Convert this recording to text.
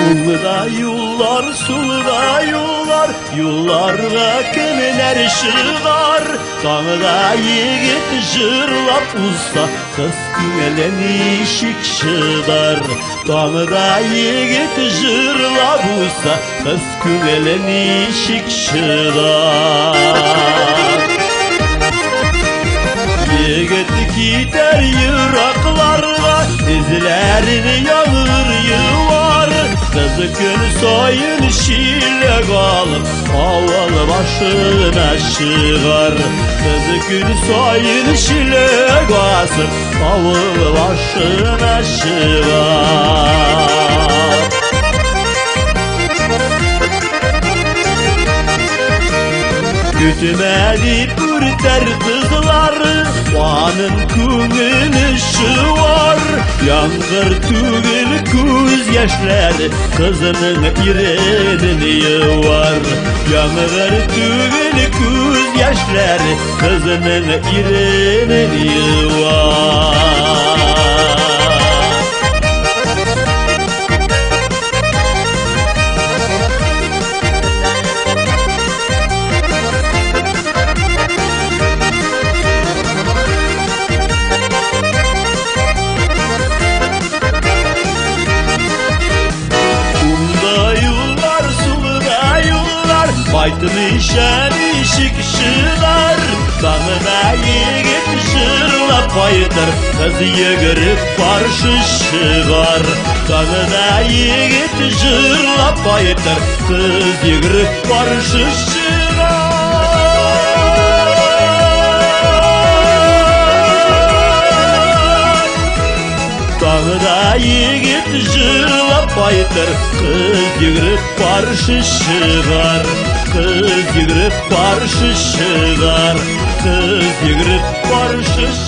Oğda yollar, sulda yollar, yollarga kimler şığar? Dağda yigit jırlap uzsa, kız güelen işik şıdar. Dağda yigit jırlap uzsa, kız güelen işik şıdar. Yigit gider yıraklarga, izlerini yağır yıvar. Kızı gün soyun şilek alıp, aval başına şığar. Kızı gün soyun şilek asıp, aval başına şığar. Gütmeli ürter kızları, Vanın көңілі şıvar. Yangır tügül көз yaşları, kızının irenini yıvar. Yangır tügül көз yaşları, kızının irenini yıvar. Baytmışan işik şılar, dağına yigit jırlap baytır, kız yigirip barşı şıgar. Dağına yigit jırlap baytır, kız yigirip barşı şıgar. Dağına yigit jırlap baytır, kız yigirip barşı şıgar. Kız yigirip barşı şıgar, kız yigirip barşı şıgar.